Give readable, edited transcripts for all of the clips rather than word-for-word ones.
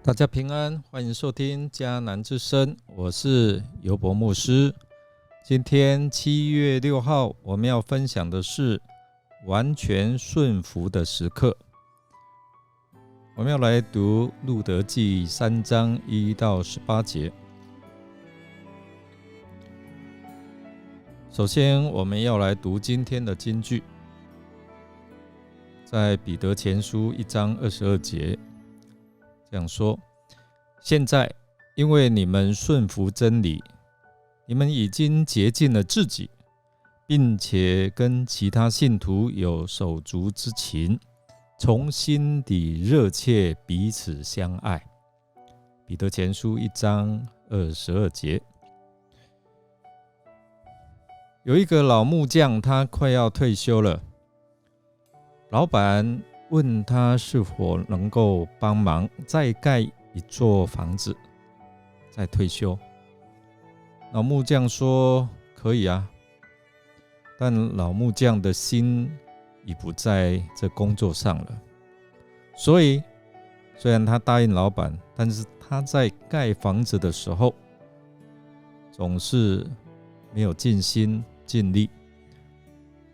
大家平安，欢迎收听迦南之声，我是尤伯牧师。今天7月6号，我们要分享的是完全顺服的时刻。我们要来读路得记3章1到18节。首先，我们要来读今天的金句，在彼得前书1章22节。这样说，现在因为你们顺服真理，你们已经洁净了自己，并且跟其他信徒有手足之情，从心底热切彼此相爱。彼得前书1章22节。有一个老木匠，他快要退休了，老板问他是否能够帮忙再盖一座房子，再退休。老木匠说可以啊，但老木匠的心已不在这工作上了，所以虽然他答应老板，但是他在盖房子的时候总是没有尽心尽力，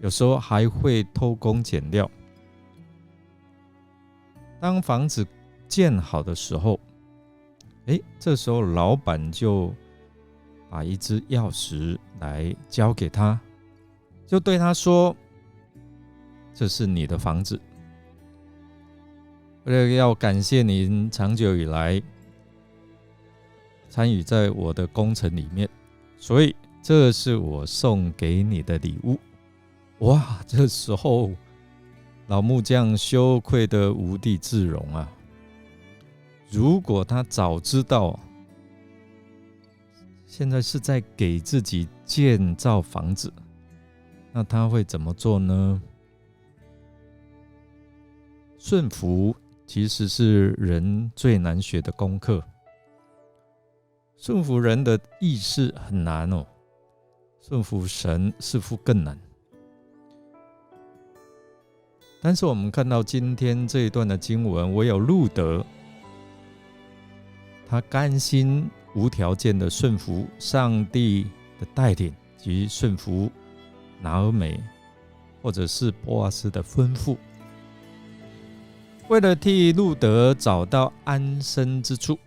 有时候还会偷工减料。当房子建好的时候，这时候老板就把一只钥匙来交给他，就对他说：“这是你的房子，为了要感谢您长久以来参与在我的工程里面，所以这是我送给你的礼物。”哇，这时候老木匠羞愧得无地自容啊！如果他早知道现在是在给自己建造房子，那他会怎么做呢？顺服其实是人最难学的功课。顺服人的意识很难哦，顺服神似乎更难。但是我们看到今天这一段的经文，唯有路得，他甘心无条件的顺服上帝的带领，及顺服拿俄美或者是波阿斯的吩咐，为了替路得找到安身之处，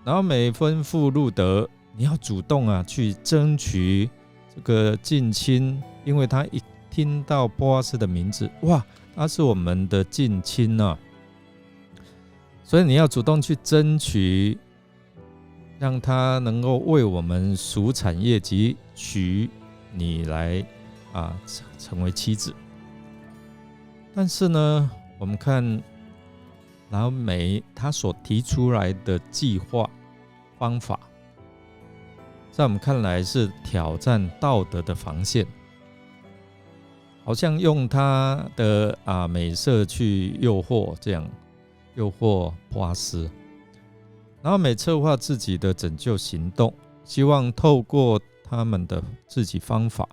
拿俄美吩咐路得，你要主动去争取这个近亲，因为他一听到波阿斯的名字，哇，他是我们的近亲啊，所以你要主动去争取，让他能够为我们属产业及娶你来成为妻子。但是呢，我们看拿俄美他所提出来的计划方法，在我们看来是挑战道德的防线，好像用他的美色去诱惑，这样诱惑波阿斯。拿俄美策划自己的拯救行动，希望透过他们的自己方法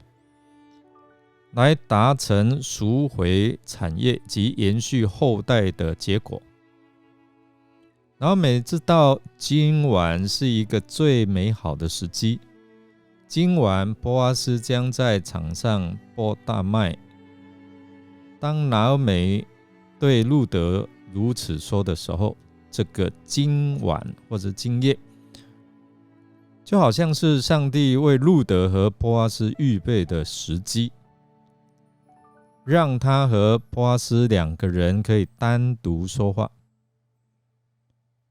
来达成赎回产业及延续后代的结果。拿俄美知道今晚是一个最美好的时机，今晚波阿斯将在场上播大麦。当拿俄美对路得如此说的时候，这个今晚或者今夜，就好像是上帝为路得和波阿斯预备的时机，让他和波阿斯两个人可以单独说话。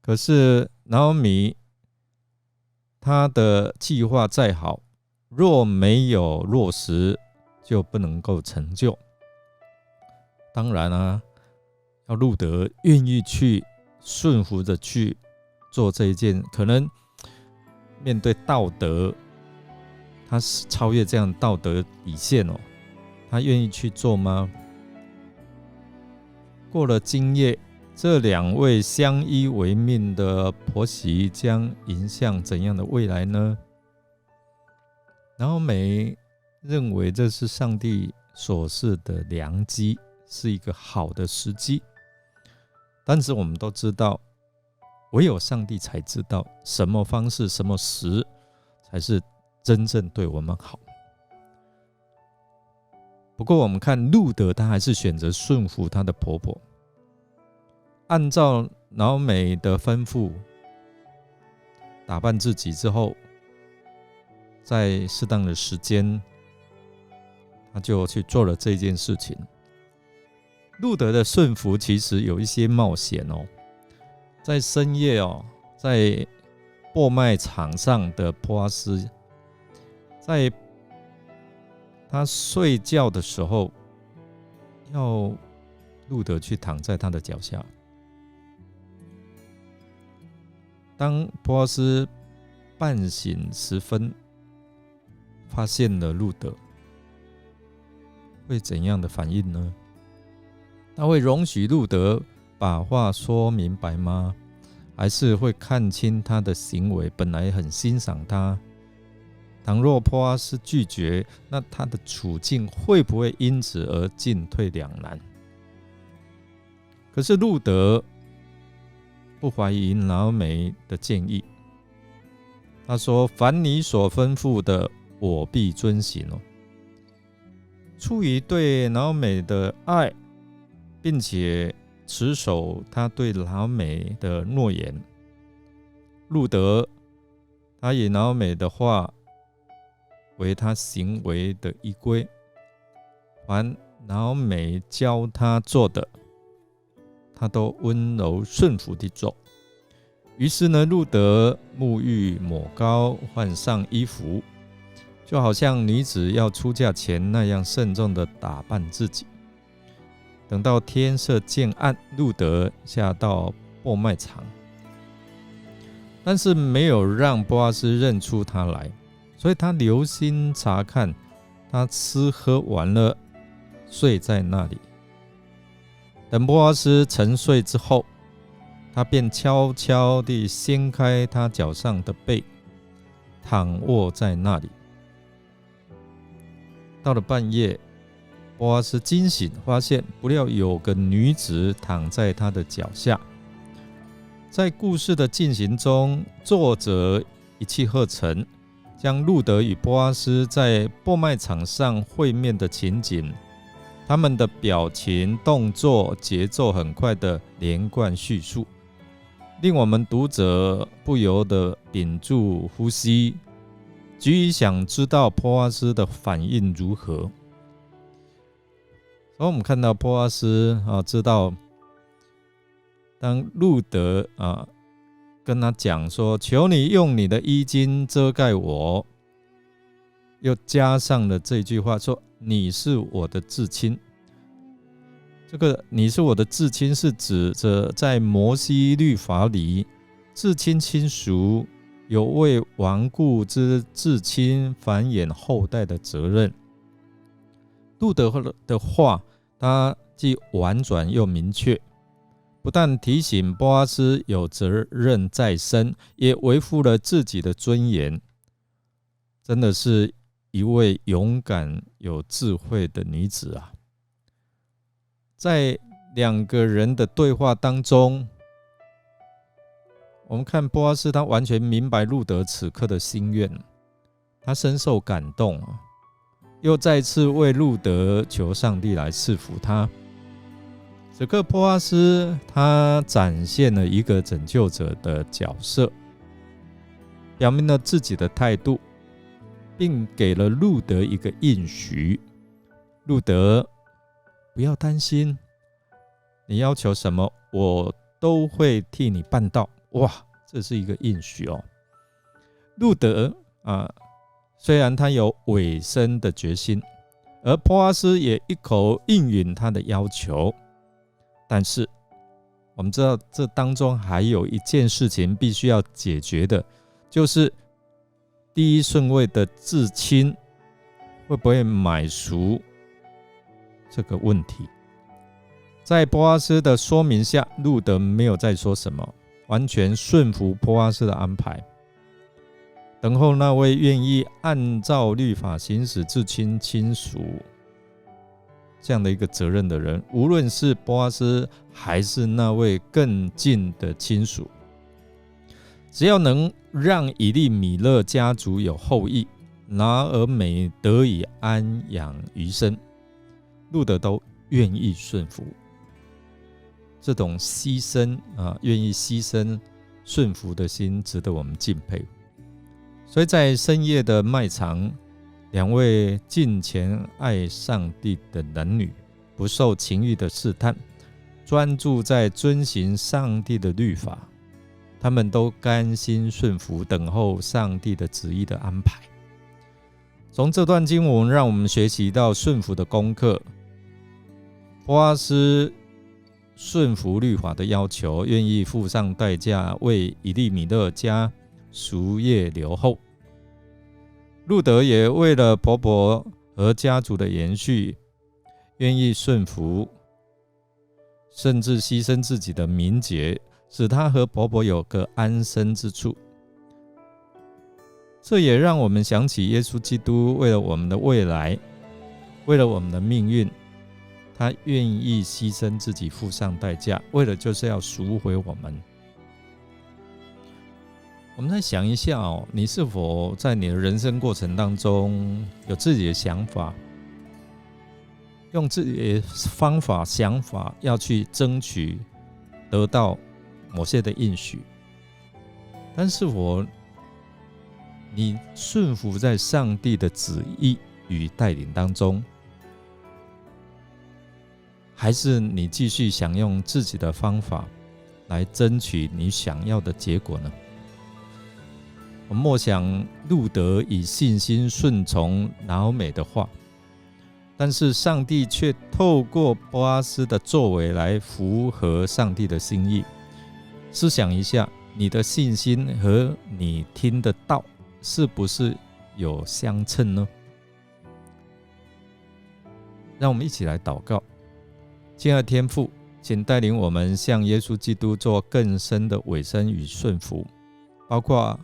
可是拿俄米他的计划再好，若没有落实，就不能够成就。当然要路得愿意去顺服的去做这一件，可能面对道德，他是超越这样的道德底线哦，他愿意去做吗？过了今夜，这两位相依为命的婆媳将迎向怎样的未来呢？拿俄美认为这是上帝所赐的良机，是一个好的时机。但是我们都知道，唯有上帝才知道什么方式、什么时才是真正对我们好。不过我们看路德，她还是选择顺服她的婆婆，按照拿俄美的吩咐打扮自己之后，在适当的时间，她就去做了这件事情。路德的顺服其实有一些冒险哦，在深夜哦，在播麦场上的波阿斯，在他睡觉的时候，要路德去躺在他的脚下。当波阿斯半醒时分，发现了路德，会怎样的反应呢？他会容许路德把话说明白吗？还是会看清他的行为，本来很欣赏他？倘若波阿斯拒绝，那他的处境会不会因此而进退两难？可是路德不怀疑拿俄美的建议，他说：“凡你所吩咐的，我必遵行。”出于对拿俄美的爱，并且持守他对拿俄美的诺言，路德他以拿俄美的话为他行为的依归，凡拿俄美教他做的，他都温柔顺服地做。于是呢，路德沐浴抹膏，换上衣服，就好像女子要出嫁前那样慎重地打扮自己。等到天色渐暗，路德下到播麦场，但是没有让波阿斯认出他来，所以他留心查看，他吃喝完了，睡在那里。等波阿斯沉睡之后，他便悄悄地掀开他脚上的被，躺卧在那里。到了半夜，波阿斯惊醒，发现不料有个女子躺在他的脚下。在故事的进行中，作者一气呵成，将路德与波阿斯在播麦场上会面的情景，他们的表情、动作、节奏很快的连贯叙述，令我们读者不由得屏住呼吸，急于想知道波阿斯的反应如何。所以我们看到波阿斯知道当路德跟他讲说：“求你用你的衣襟遮盖我。”又加上了这句话说：“你是我的至亲。”这个“你是我的至亲”是指着在摩西律法里，至亲亲属有为顽固之至亲繁衍后代的责任。路德的话，他既婉转又明确，不但提醒波阿斯有责任在身，也维护了自己的尊严。真的是一位勇敢有智慧的女子啊！在两个人的对话当中，我们看波阿斯他完全明白路德此刻的心愿，他深受感动，又再次为路德求上帝来赐福他。此刻波阿斯他展现了一个拯救者的角色，表明了自己的态度，并给了路德一个应许：路德，不要担心，你要求什么，我都会替你办到。哇，这是一个应许哦。路德虽然他有委身的决心，而波阿斯也一口应允他的要求，但是我们知道这当中还有一件事情必须要解决的，就是第一顺位的至亲会不会买赎这个问题。在波阿斯的说明下，路德没有再说什么，完全顺服波阿斯的安排，等候那位愿意按照律法行使至亲亲属这样的一个责任的人，无论是波阿斯还是那位更近的亲属，只要能让以利米勒家族有后裔，拿俄美得以安养余生，路德都愿意顺服。这种牺牲愿意牺牲顺服的心值得我们敬佩。所以在深夜的麦场，两位敬虔爱上帝的男女，不受情欲的试探，专注在遵行上帝的律法，他们都甘心顺服，等候上帝的旨意的安排。从这段经文让我们学习到顺服的功课。波阿斯顺服律法的要求，愿意付上代价为以利米勒家赎业留后。路德也为了婆婆和家族的延续，愿意顺服，甚至牺牲自己的名节，使她和婆婆有个安身之处。这也让我们想起耶稣基督为了我们的未来，为了我们的命运，他愿意牺牲自己，付上代价，为了就是要赎回我们。我们再想一下你是否在你的人生过程当中有自己的想法，用自己的方法、想法要去争取得到某些的应许，但是你顺服在上帝的旨意与带领当中，还是你继续想用自己的方法来争取你想要的结果呢？我们默想路德以信心顺从拿俄美的话，但是上帝却透过波阿斯的作为来符合上帝的心意。思想一下，你的信心和你听的道是不是有相称呢？让我们一起来祷告。亲爱的天父，请带领我们向耶稣基督做更深的委身与顺服，包括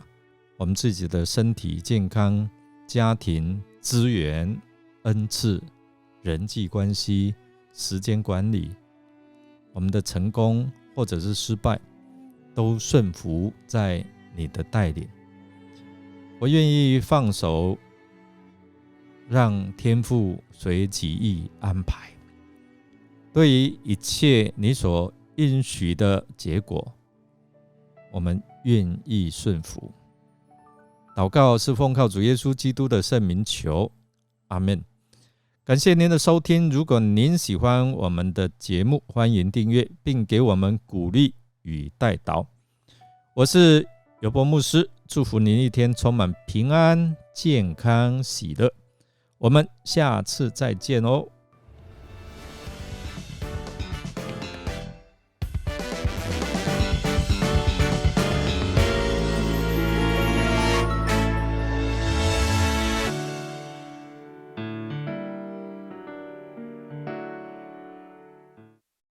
我们自己的身体健康、家庭、资源、恩赐、人际关系、时间管理，我们的成功或者是失败，都顺服在你的带领。我愿意放手，让天父随己意安排。对于一切你所应许的结果，我们愿意顺服。祷告是奉靠主耶稣基督的圣名求，阿们。感谢您的收听，如果您喜欢我们的节目，欢迎订阅并给我们鼓励与代祷。我是尤伯牧师，祝福您一天充满平安、健康、喜乐。我们下次再见哦。